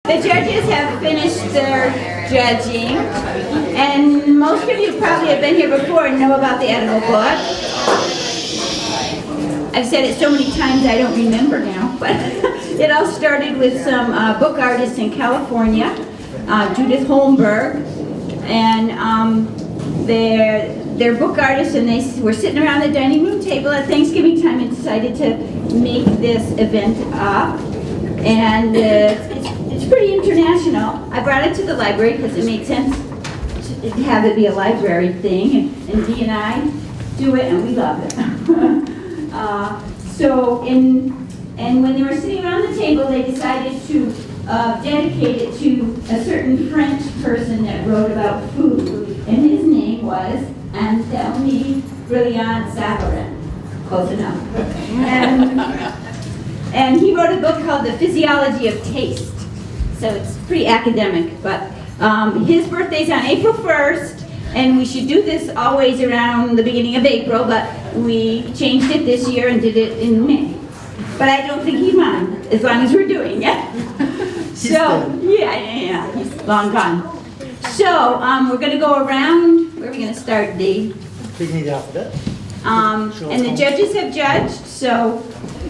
The judges have finished their judging, and most of you probably have been here before and know about the edible book. I've said it so many times I don't remember now, but it all started with some book artists in California, Judith Holmberg, and they're book artists, and they were sitting around the dining room table at Thanksgiving time and decided to make this event up. And it's pretty international. I brought it to the library because it made sense to have it be a library thing, and Dee and I do it, and we love it. And when they were sitting around the table, they decided to dedicate it to a certain French person that wrote about food, and his name was Anselme Brilliant Savarin. Close enough. And he wrote a book called The Physiology of Taste. So it's pretty academic, but his birthday's on April 1st, and we should do this always around the beginning of April, but we changed it this year and did it in May. But I don't think he'd mind, as long as we're doing it. So, yeah, he's long gone. So, we're gonna go around, where are we gonna start, Dee? Picking the alphabet. And the judges have judged, so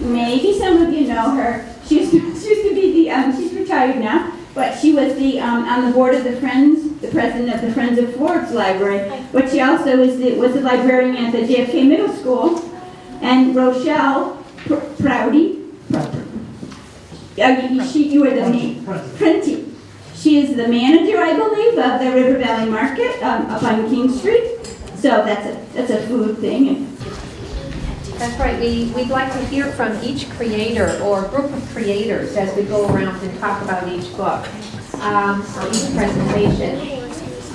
maybe some of you know her. She used to be the, she's retired now, but she was the, on the board of the president of the Friends of Florence Library, but she also was the librarian at the JFK Middle School. And Rochelle Prouty, you were the Printy. She is the manager, I believe, of the River Valley Market up on King Street. So that's a food thing. That's right. We'd like to hear from each creator or group of creators as we go around and talk about each book or each presentation.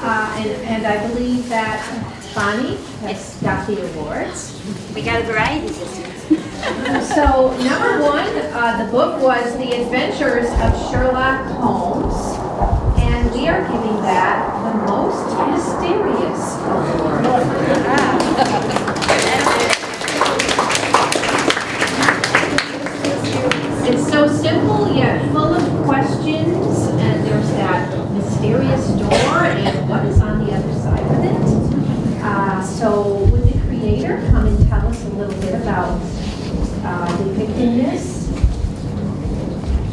And I believe that Bonnie has got the awards. We got a variety this year. So number one, the book was The Adventures of Sherlock Holmes, and we are giving that the most mysterious award. It's so simple yet full of questions, and there's that mysterious door, and what is on the other side of it? So would the creator come and tell us a little bit about depicting this?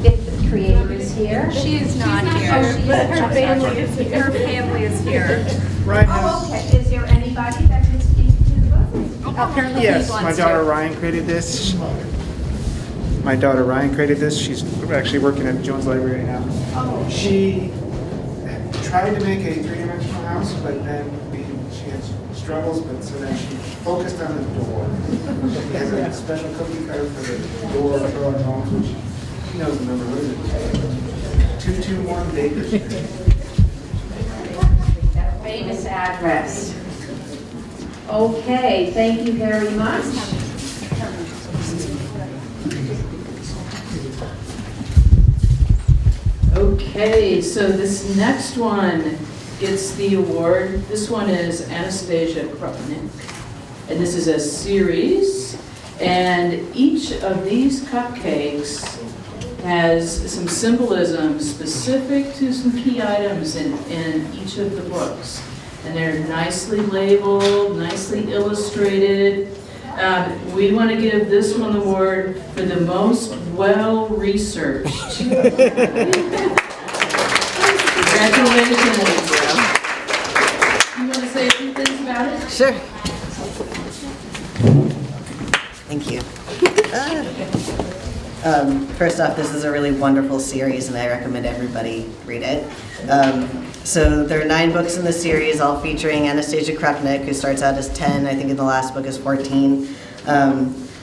If the creator is here. She is not here, but her family is here. Her family is here. Ryan Oh, okay. Is there anybody that can speak to the book? Apparently Yes, he my wants daughter to. Ryan created this. My daughter Ryan created this. She's actually working at the Jones Library now. Oh, She tried to make a three-dimensional house, but then she had struggles, but so then she focused on the door. She has a special cookie card for the door of Sherlock Holmes, which she knows the number. What is it? 221 Baker Street. that famous address. Okay, thank you very much. Okay, so this next one gets the award. This one is Anastasia Krupnik, and this is a series. And each of these cupcakes has some symbolism specific to some key items in each of the books. And they're nicely labeled, nicely illustrated. We want to give this one the award for the most well-researched. Congratulations. You want to say a few things about it? Sure. Thank you. First off, this is a really wonderful series, and I recommend everybody read it. So there are 9 books in the series, all featuring Anastasia Krupnik, who starts out as 10. I think in the last book is 14.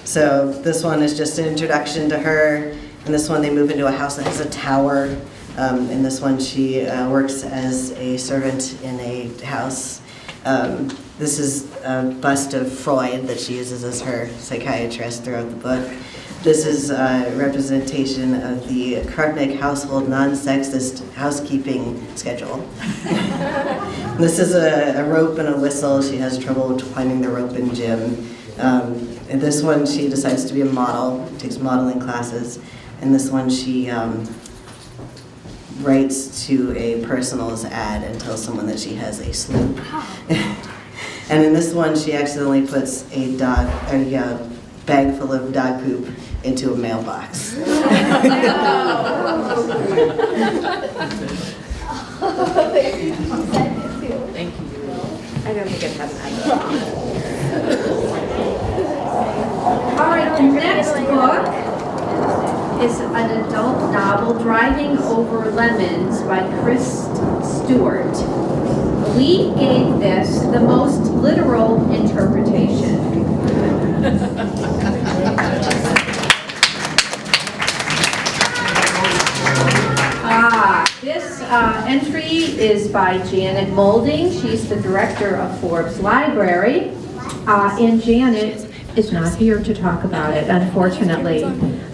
So this one is just an introduction to her. In this one, they move into a house that has a tower. In this one, she works as a servant in a house. This is a bust of Freud that she uses as her psychiatrist throughout the book. This is a representation of the Krupnik household non-sexist housekeeping schedule. This is a rope and a whistle. She has trouble climbing the rope in gym. In this one, she decides to be a model, takes modeling classes. In this one, she writes to a personals ad and tells someone that she has a sloop. And in this one, she accidentally puts a bag full of dog poop into a mailbox. Thank you. I don't think it has an All right, the next book is an adult novel, Driving Over Lemons by Chris Stewart. We gave this the most literal interpretation. This entry is by Janet Molding. She's the director of Forbes Library. And Janet is not here to talk about it, unfortunately.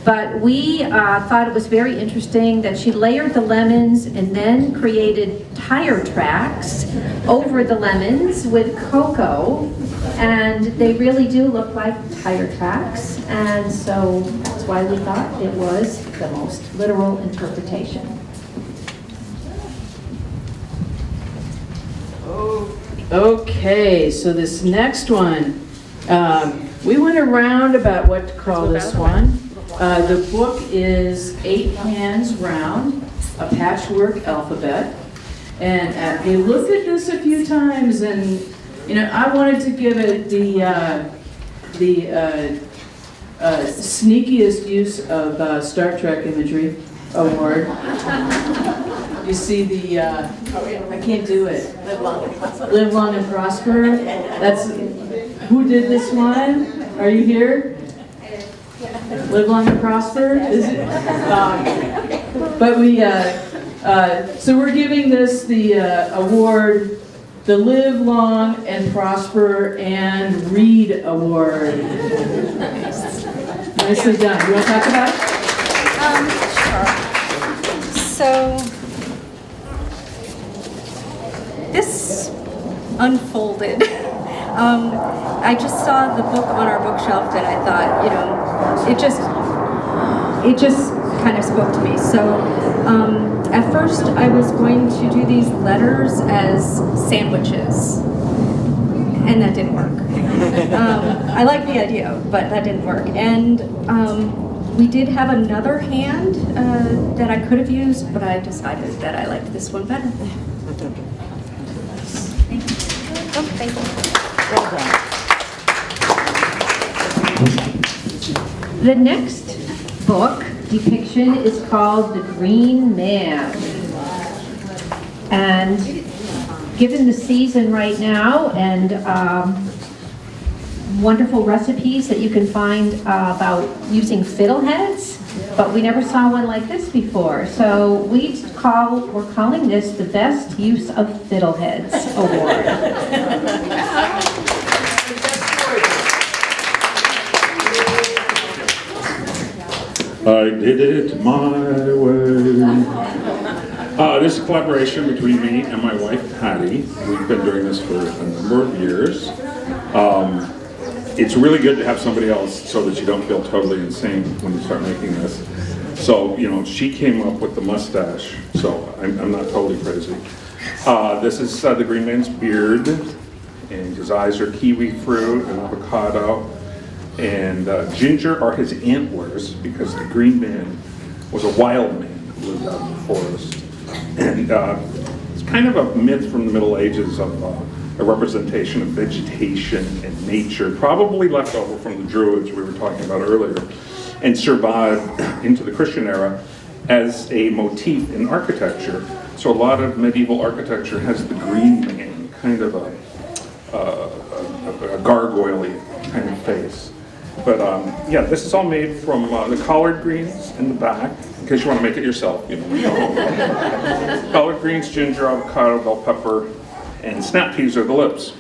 But we thought it was very interesting that she layered the lemons and then created tire tracks over the lemons with cocoa. And they really do look like tire tracks. And so that's why we thought it was the most literal interpretation. Okay, so this next one, we went around about what to call this one. The book is 8 Hands Round, a patchwork alphabet. And we looked at this a few times, and I wanted to give it the sneakiest use of Star Trek imagery award. You see the, I can't do it. Live long and prosper. That's, who did this one? Are you here? Live long and prosper? Is it? But we, so we're giving this the award, the Live Long and Prosper and Read Award. Nicely done. You want to talk about it? Sure. So, this unfolded. I just saw the book on our bookshelf and I thought, it just kind of spoke to me. So, at first I was going to do these letters as sandwiches, and that didn't work. I like the idea, but that didn't work. And we did have another hand that I could have used, but I decided that I liked this one better. Thank you. Well done. The next book depiction is called The Green Man. And given the season right now and wonderful recipes that you can find about using fiddleheads, but we never saw one like this before. So we're calling this the Best Use of Fiddleheads Award. I did it my way. This is a collaboration between me and my wife, Patty. We've been doing this for a number of years. It's really good to have somebody else so that you don't feel totally insane when you start making this. So, she came up with the mustache, so I'm not totally crazy. This is the Green Man's beard, and his eyes are kiwi fruit and avocado. And ginger are his antlers, because the Green Man was a wild man who lived out in the forest. And it's kind of a myth from the Middle Ages of a representation of vegetation and nature, probably left over from the Druids we were talking about earlier, and survived into the Christian era as a motif in architecture. So a lot of medieval architecture has the Green Man, kind of a gargoyle-y kind of face. But yeah, this is all made from the collard greens in the back, in case you want to make it yourself. Collard greens, ginger, avocado, bell pepper, and snap peas are the lips.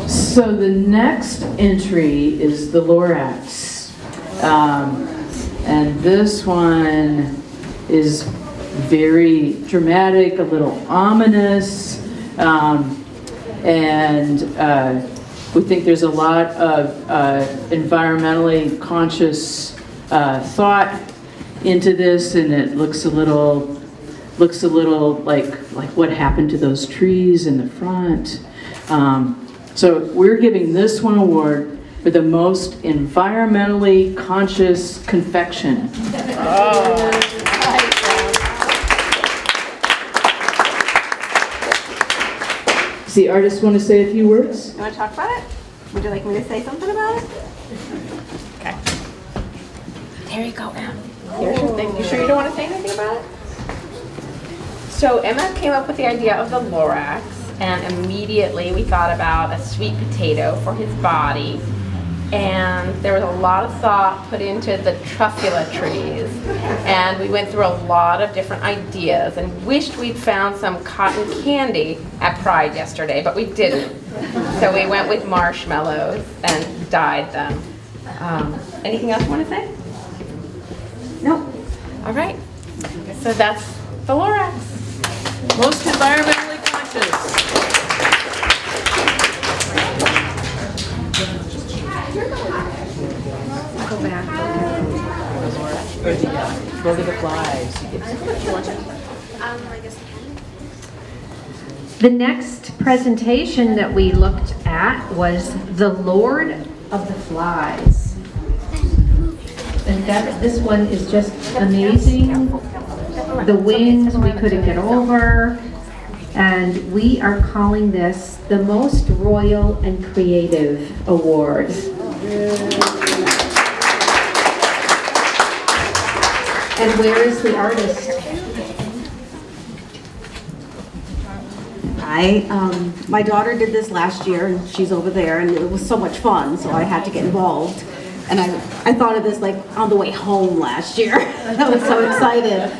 So the next entry is the Lorax. And this one is very dramatic, a little ominous, and we think there's a lot of environmentally conscious thought into this, and it looks a little like what happened to those trees in the front. So we're giving this one award for the most environmentally conscious confection. Does the artist want to say a few words? You want to talk about it? Would you like me to say something about it? Okay. There you go, Em. Here's your thing. You sure you don't want to say anything about it? So Emma came up with the idea of the Lorax, and immediately we thought about a sweet potato for his body. And there was a lot of thought put into the truffula trees. And we went through a lot of different ideas and wished we'd found some cotton candy at Pride yesterday, but we didn't. So we went with marshmallows and dyed them. Anything else you want to say? No? All right. So that's the Lorax. Most environmentally conscious. Go back. Look at the flies. The next presentation that we looked at was The Lord of the Flies. And this one is just amazing. The wings we couldn't get over. And we are calling this the Most Royal and Creative Award. And where is the artist? My daughter did this last year, and she's over there, and it was so much fun, so I had to get involved. And I thought of this like on the way home last year. I was so excited.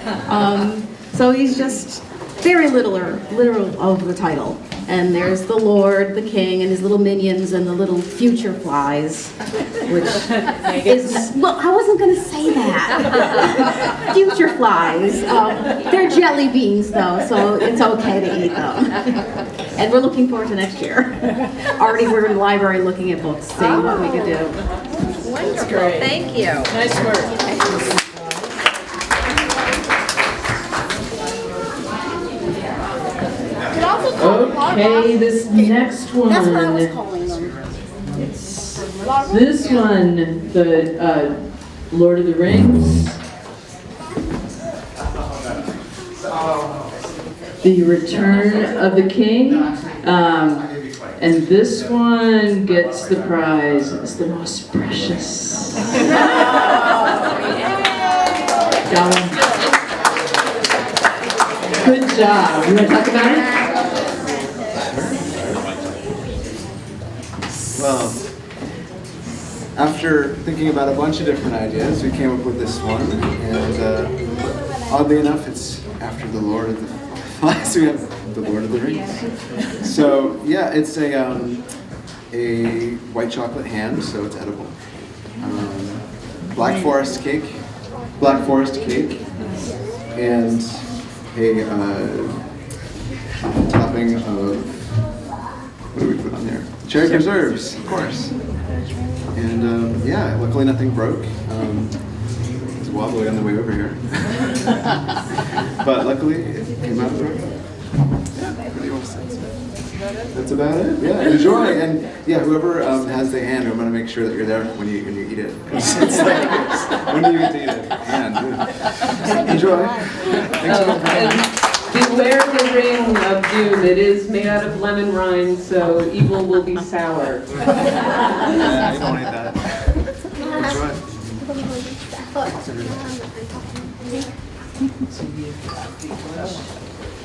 So he's just very literal of the title. And there's the Lord, the King, and his little minions, and the little future flies, which is, well, I wasn't going to say that. Future flies. They're jelly beans, though, so it's okay to eat them. And we're looking forward to next year. Already we're in the library looking at books, seeing what we could do. Wonderful. Thank you. Nice work. Okay, this next one. That's what I was calling them. This one, the Lord of the Rings. The Return of the King. And this one gets the prize. It's the most precious. Got him. Good job. You want to talk about it? Well, after thinking about a bunch of different ideas, we came up with this one, and oddly enough, it's after the Lord of the Flies. We have the Lord of the Rings. So yeah, it's a white chocolate hand, so it's edible. Black forest cake, and a topping of, what do we put on there? Cherry preserves, of course. And yeah, luckily nothing broke. It was wobbly on the way over here. But luckily it came out right. Yeah, pretty well said. That's about it. Yeah, enjoy. And yeah, whoever has the hand, I'm going to make sure that you're there when you eat it. 'Cause it's like, when do you get to eat it? Hand. Enjoy. Thanks so much. Beware the ring of doom. It is made out of lemon rind, so evil will be sour. Yeah, you don't need that. Enjoy.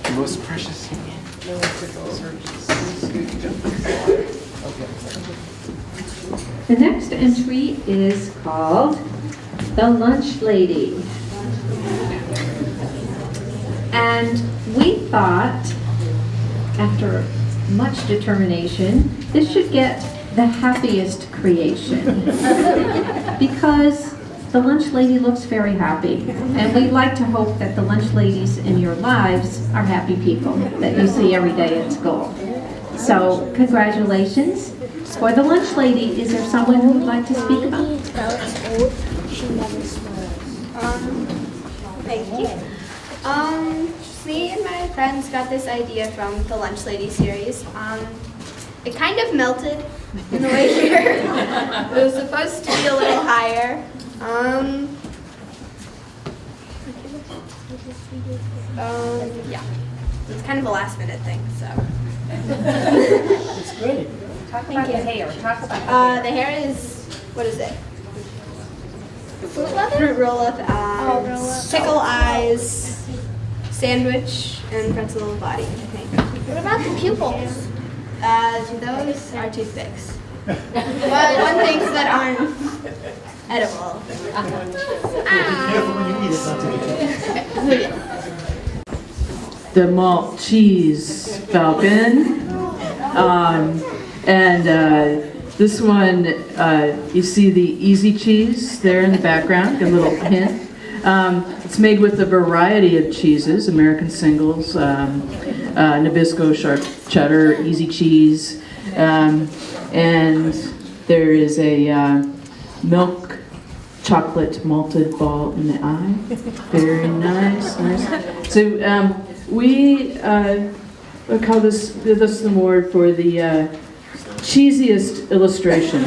The most precious. The next entry is called The Lunch Lady. And we thought, after much determination, this should get the happiest creation. Because the lunch lady looks very happy. And we'd like to hope that the lunch ladies in your lives are happy people that you see every day at school. So congratulations. For the lunch lady, is there someone who would like to speak about it? Thank you. Me and my friends got this idea from the Lunch Lady series. It kind of melted in the way here. It was supposed to be a little higher. Yeah, it's kind of a last minute thing, so. It's great. Talk about the hair. Talk about The hair is, what is it? Fruit leather? Fruit roll-up, pickle eyes, sandwich, and pretzel body, I think. What about the pupils? Those are toothpicks. But one thinks that aren't edible. The malt cheese falcon. This one, you see the easy cheese there in the background, a little hint. It's made with a variety of cheeses, American singles, Nabisco, sharp cheddar, easy cheese, and there is a milk chocolate malted ball in the eye. Very nice, nice. So we call this an award for the cheesiest illustration.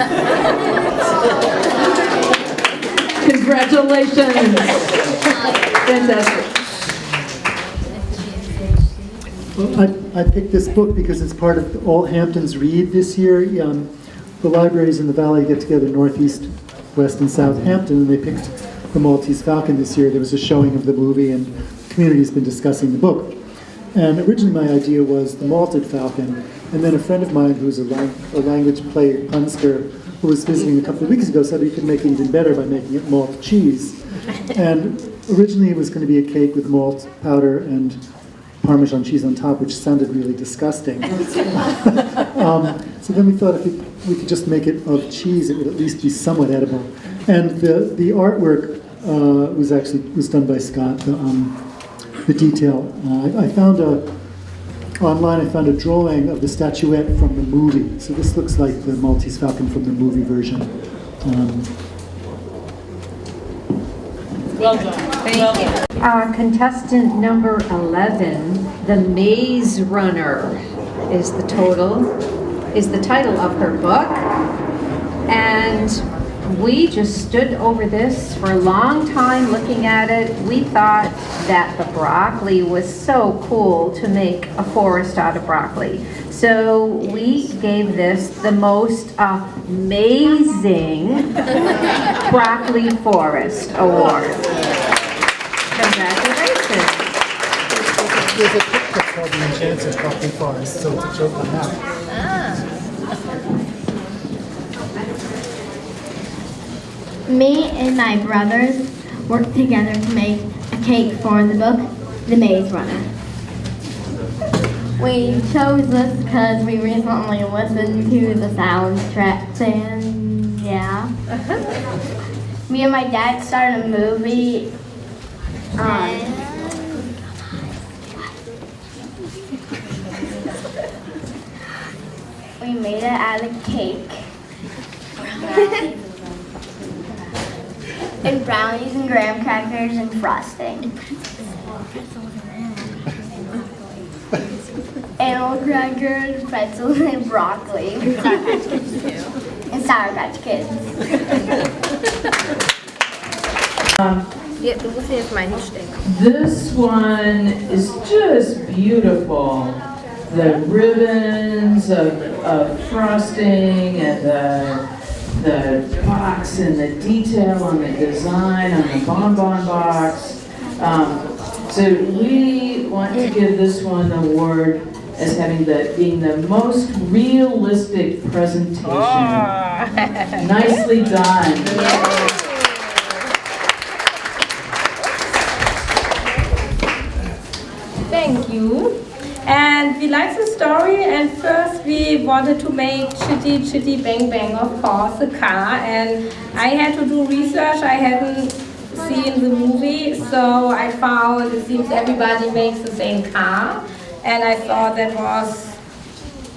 Congratulations! Fantastic. Well, I picked this book because it's part of All Hamptons Read this year. The libraries in the Valley get together, Northeast, West, and Southampton, and they picked The Maltese Falcon this year. There was a showing of the movie, and the community's been discussing the book. And originally my idea was The Malted Falcon, and then a friend of mine who's a language play punster who was visiting a couple of weeks ago said he could make it even better by making it malt cheese. And originally it was going to be a cake with malt powder and Parmesan cheese on top, which sounded really disgusting. So then we thought if we could just make it of cheese, it would at least be somewhat edible. And the artwork was done by Scott. The detail. I found online I found a drawing of the statuette from the movie. So this looks like the Maltese Falcon from the movie version. Well done. Thank you. Contestant number 11, The Maze Runner, is the title of her book. And we just stood over this for a long time looking at it. We thought that the broccoli was so cool to make a forest out of broccoli. So we gave this the most amazing broccoli forest award. Congratulations. There's a picture called The Enchanted Broccoli Forest, so it's a joke on that. Me and my brothers worked together to make a cake for the book, The Maze Runner. We chose this because we recently listened to the soundtrack and yeah. Me and my dad started a movie we made it out of cake. And brownies and graham crackers and frosting. Animal crackers, pretzels, and broccoli. And Sour Patch Kids. This one is just beautiful. The ribbons of frosting and the box and the detail on the design on the bonbon box. So we want to give this one the award as being the most realistic presentation. Nicely done. Thank you. And And we liked the story, and first we wanted to make Chitty Chitty Bang Bang, of course, a car, and I had to do research. I hadn't seen the movie, so I found it seems everybody makes the same car, and I thought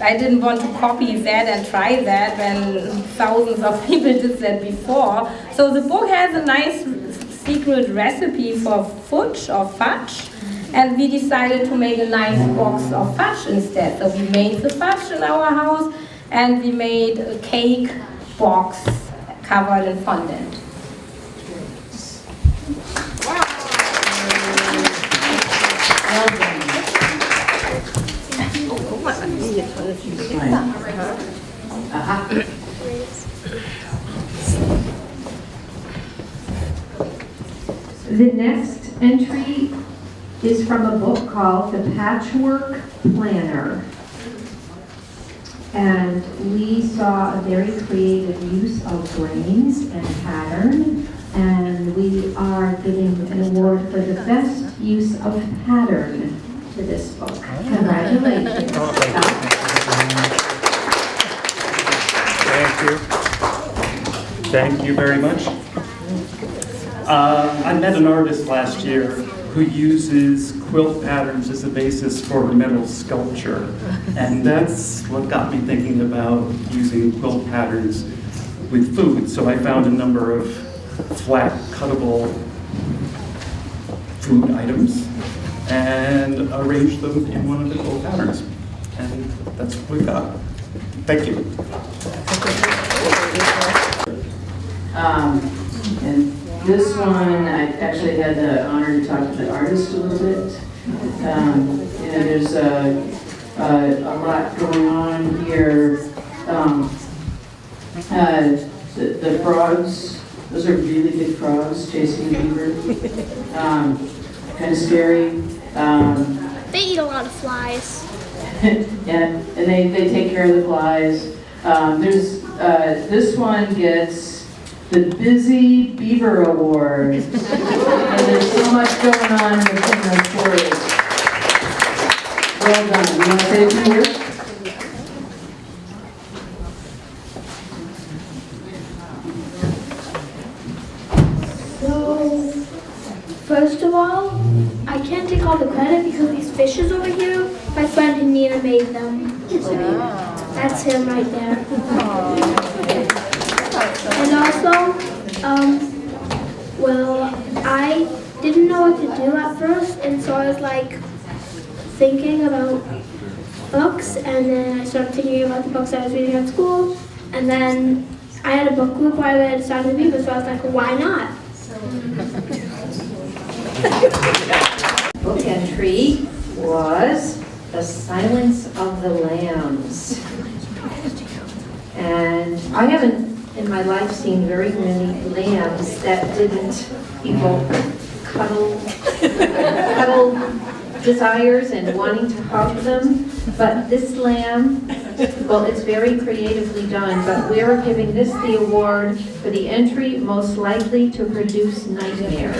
I didn't want to copy that and try that when thousands of people did that before. So the book has a nice secret recipe for fudge, and we decided to make a nice box of fudge instead. So we made the fudge in our house, and we made a cake box covered in fondant. The next entry is from a book called The Patchwork Planner. And we saw a very creative use of grains and pattern, and we are giving an award for the best use of pattern to this book. Congratulations. Thank you. Thank you very much. I met an artist last year who uses quilt patterns as a basis for metal sculpture. And that's what got me thinking about using quilt patterns with food. So I found a number of flat, cuttable food items and arranged them in one of the quilt patterns. And that's what we got. Thank you. And this one, I actually had the honor to talk to the artist a little bit. There's a lot going on here. The frogs, those are really big frogs chasing a beaver. Kind of scary. They eat a lot of flies. Yeah, and they take care of the flies. This one gets the Busy Beaver Award. And there's so much going on in the story. Well done. You want to say a few words? So, first of all, I can't take all the credit because these fishes over here, my friend Nina made them. That's him right there. And also, well, I didn't know what to do at first, and so I was like thinking about books, and then I started thinking about the books I was reading at school, and then I had a book group where I read Sound of the Beaver, so I was like, well, why not? Book entry was The Silence of the Lambs. And I haven't in my life seen very many lambs that didn't evoke cuddle desires and wanting to hug them. But this lamb, well, it's very creatively done, but we're giving this the award for the entry most likely to produce nightmares.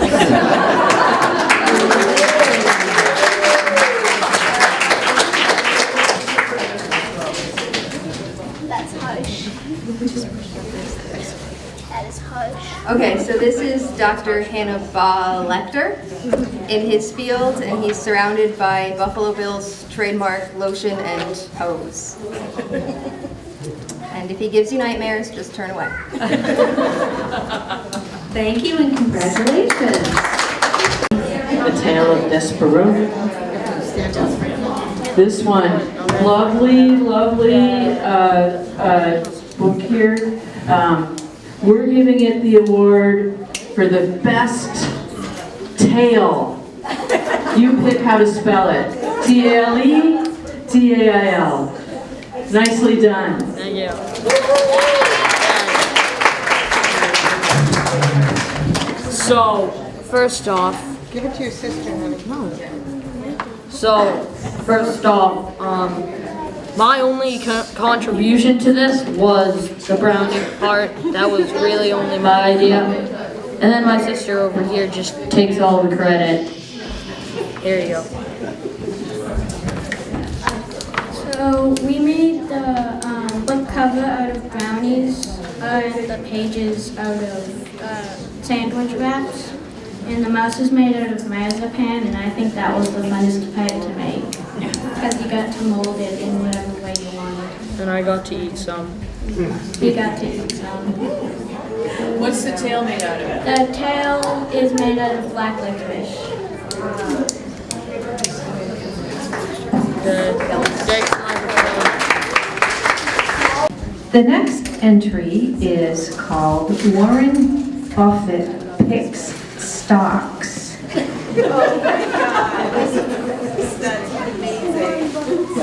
That's Hush. That is Hush. Okay, so this is Dr. Hannibal Lecter in his field, and he's surrounded by Buffalo Bill's trademark lotion and hose. And if he gives you nightmares, just turn away. Thank you and congratulations. A Tale of Desperation. This one, lovely book here. We're giving it the award for the best tale. You pick how to spell it. T-A-L-E, T-A-I-L. Nicely done. Thank you. So, first off, Give it to your sister, honey. So, first off, my only contribution to this was the brownie part. That was really only my idea. And then my sister over here just takes all the credit. Here you go. So we made the book cover out of brownies and the pages out of sandwich wraps. And the mouse is made out of marzipan, and I think that was the funnest part to make. Because you got to mold it in whatever way you wanted. And I got to eat some. We got to eat some. What's the tail made out of? The tail is made out of black licorice. The next entry is called Warren Buffett Picks Stocks. Oh my God. That's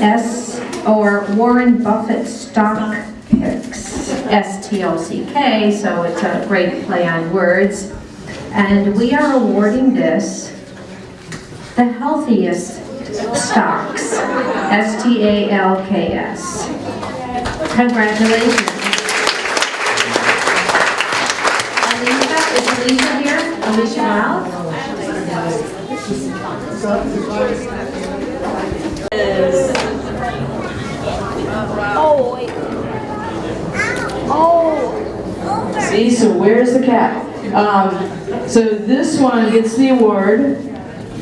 amazing. Or Warren Buffett Stock Picks, STOCK, so it's a great play on words. And we are awarding this the healthiest stocks, STALKS. Congratulations. Alicia, is Alicia here? Alicia Ralph? Oh, wait. Oh. See, so where's the cat? So this one gets the award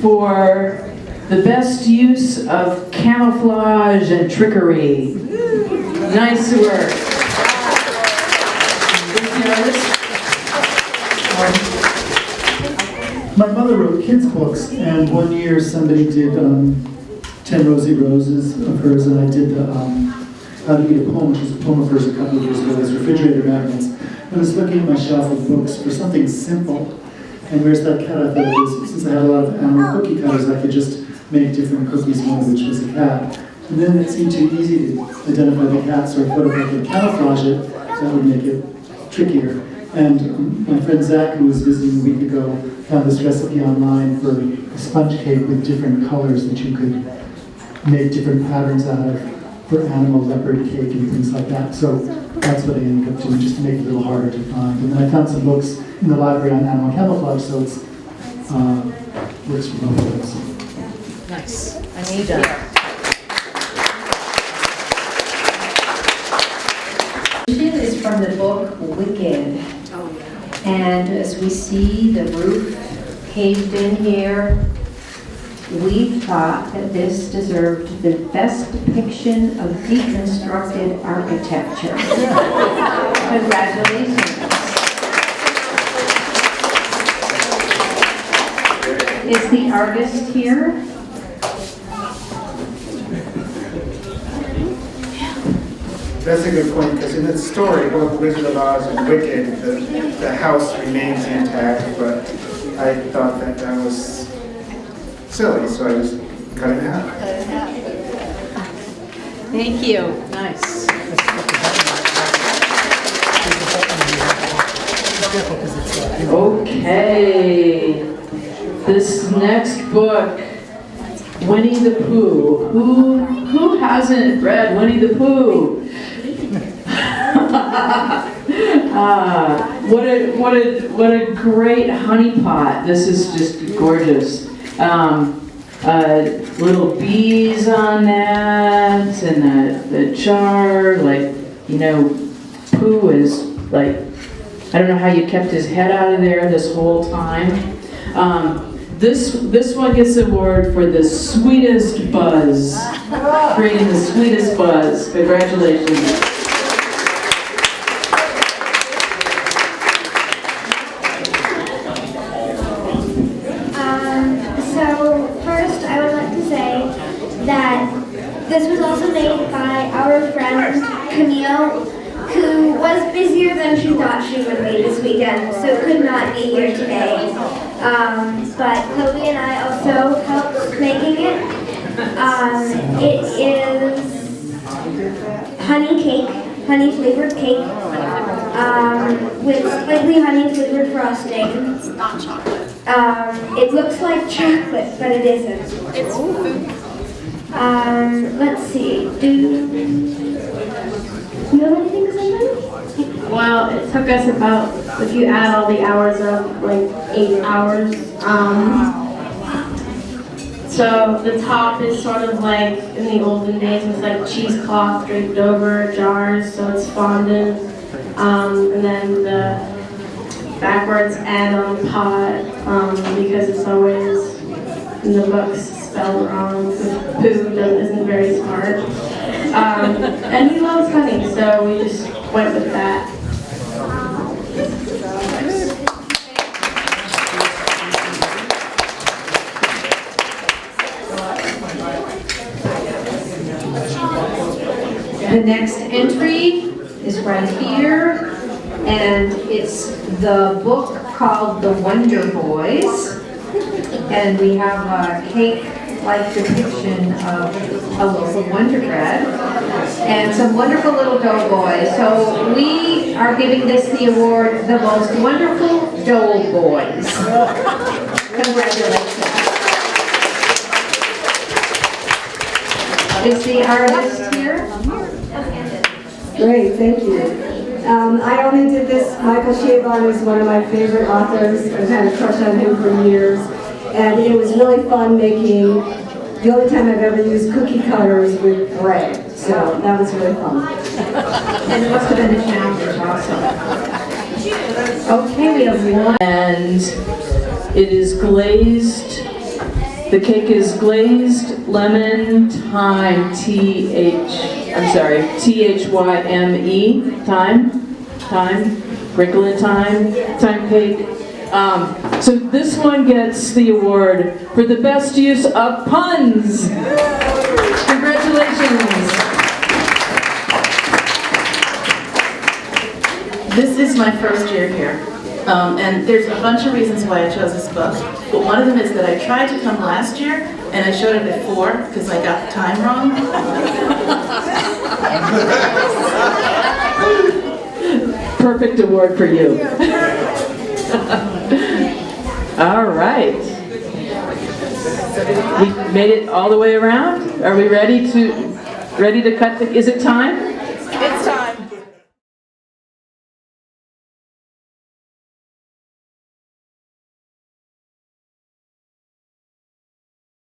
for the best use of camouflage and trickery. Nice work. My mother wrote kids' books, and one year somebody did 10 Rosy Roses of hers, and I did the How to Eat a Poem, which was a poem of hers a couple of years ago, as refrigerator magnets. I was looking at my shelf of books for something simple, and where's that cat? I thought it was, since I had a lot of animal cookie cutters, I could just make different cookies, one of which was a cat. And then it seemed too easy to identify the cat, so I thought if I could camouflage it, that would make it trickier. And my friend Zach, who was visiting a week ago, found this recipe online for a sponge cake with different colors that you could make different patterns out of for animal leopard cake and things like that. So that's what I ended up doing, just to make it a little harder to find. And then I found some books in the library on animal camouflage, so it's works for both of us. Nice. Anita. Is from the book Wicked. And as we see the roof caved in here, we thought that this deserved the best depiction of deconstructed architecture. Congratulations. Is the artist here? That's a good point, because in the story, both Wizard of Oz and Wicked, the house remains intact, but I thought that that was silly, so I just cut it in half. Thank you. Nice. Okay. This next book, Winnie the Pooh. Who hasn't read Winnie the Pooh? What a great honeypot. This is just gorgeous. Little bees on that, and the jar, like, you know, Pooh is like, I don't know how you kept his head out of there this whole time. This one gets an award for the sweetest buzz, creating the sweetest buzz. Congratulations. So first I would like to say that this was also made by our friend Camille, who was busier than she thought she would be this weekend, so could not be here today. But Chloe and I also helped making it. It is honey cake, honey flavored cake, with slightly honey flavored frosting. It's not chocolate. It looks like chocolate, but it isn't. It's food. Let's see. Do you have anything to say, Mary? Well, it took us about, if you add all the hours up, like 8 hours. So the top is sort of like in the olden days with like cheesecloth draped over jars, so it's fondant. And then the backwards N on pot, because it's always in the books spelled wrong, because poo isn't very smart. And he loves honey, so we just went with that. The next entry is right here, and it's the book called The Wonder Boys. And we have a cake-like depiction of a loaf of Wonder Bread and some wonderful little dough boys. So we are giving this the award, the most wonderful dough boys. Congratulations. Is the artist here? Great, thank you. I only did this, Michael Chabon is one of my favorite authors. I've had a crush on him for years. And it was really fun making, the only time I've ever used cookie cutters with bread. So that was really fun. And it must have been a challenge also. Okay, we have one. And it is glazed, the cake is glazed lemon thyme, T-H-Y-M-E, thyme, crinkle and thyme cake. So this one gets the award for the best use of puns. Congratulations. This is my first year here, and there's a bunch of reasons why I chose this book, but one of them is that I tried to come last year, and I showed it at 4 because I got the time wrong. Perfect award for you. All right. We made it all the way around. Are we ready to cut the, is it time?